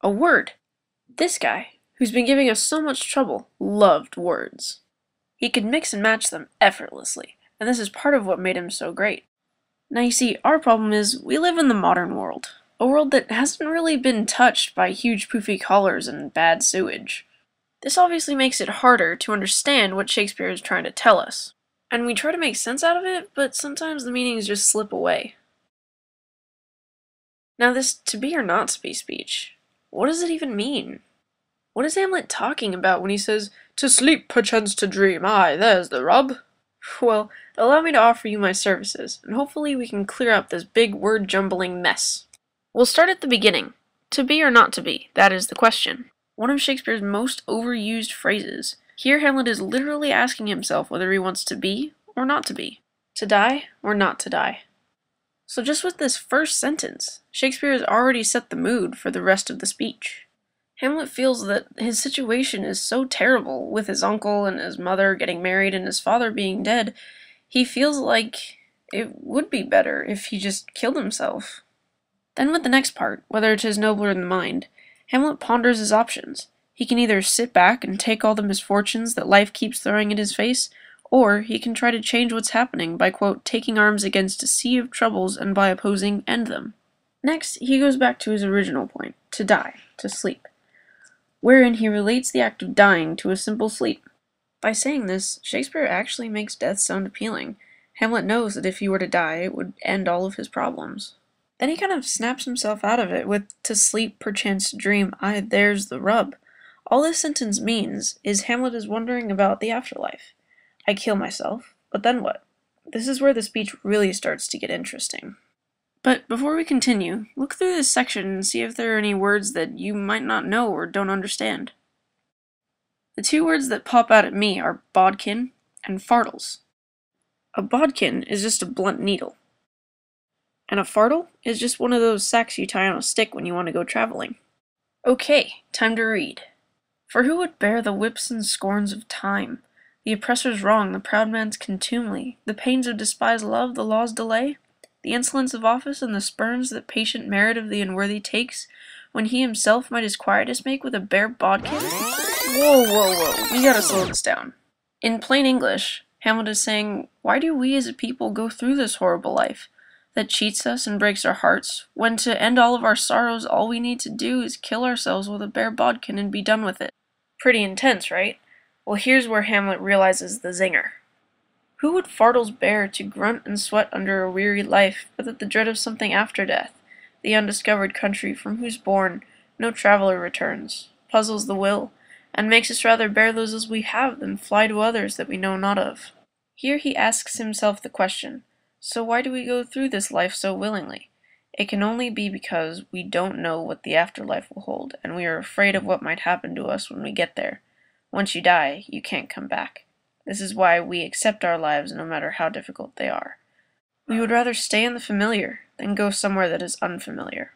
A word! This guy, who's been giving us so much trouble, loved words. He could mix and match them effortlessly, and this is part of what made him so great. Now you see, our problem is we live in the modern world. A world that hasn't really been touched by huge poofy collars and bad sewage. This obviously makes it harder to understand what Shakespeare is trying to tell us. And we try to make sense out of it, but sometimes the meanings just slip away. Now this to be or not to be speech, what does it even mean? What is Hamlet talking about when he says, "To sleep perchance to dream, aye, there's the rub"? Well, allow me to offer you my services, and hopefully we can clear up this big word-jumbling mess. We'll start at the beginning. To be or not to be, that is the question. One of Shakespeare's most overused phrases. Here Hamlet is literally asking himself whether he wants to be or not to be. To die or not to die. So just with this first sentence, Shakespeare has already set the mood for the rest of the speech. Hamlet feels that his situation is so terrible, with his uncle and his mother getting married and his father being dead, he feels like it would be better if he just killed himself. Then with the next part, whether 'tis nobler in the mind, Hamlet ponders his options. He can either sit back and take all the misfortunes that life keeps throwing in his face, or he can try to change what's happening by, quote, taking arms against a sea of troubles and by opposing end them. Next, he goes back to his original point, to die, to sleep, wherein he relates the act of dying to a simple sleep. By saying this, Shakespeare actually makes death sound appealing. Hamlet knows that if he were to die, it would end all of his problems. Then he kind of snaps himself out of it with, "To sleep, perchance to dream, aye, there's the rub." All this sentence means is Hamlet is wondering about the afterlife. I kill myself, but then what? This is where the speech really starts to get interesting. But before we continue, look through this section and see if there are any words that you might not know or don't understand. The two words that pop out at me are bodkin and fartles. A bodkin is just a blunt needle, and a fartle is just one of those sacks you tie on a stick when you want to go traveling. Okay, time to read. For who would bear the whips and scorns of time, the oppressor's wrong, the proud man's contumely, the pains of despised love, the law's delay, the insolence of office, and the spurns that patient merit of the unworthy takes, when he himself might his quietus make with a bare bodkin? Whoa, we gotta slow this down. In plain English, Hamlet is saying, why do we as a people go through this horrible life that cheats us and breaks our hearts, when to end all of our sorrows all we need to do is kill ourselves with a bare bodkin and be done with it? Pretty intense, right? Well, here's where Hamlet realizes the zinger. Who would fartles bear to grunt and sweat under a weary life, but that the dread of something after death, the undiscovered country from whose bourne no traveller returns, puzzles the will, and makes us rather bear those as we have than fly to others that we know not of? Here he asks himself the question, so why do we go through this life so willingly? It can only be because we don't know what the afterlife will hold, and we are afraid of what might happen to us when we get there. Once you die, you can't come back. This is why we accept our lives no matter how difficult they are. We would rather stay in the familiar than go somewhere that is unfamiliar.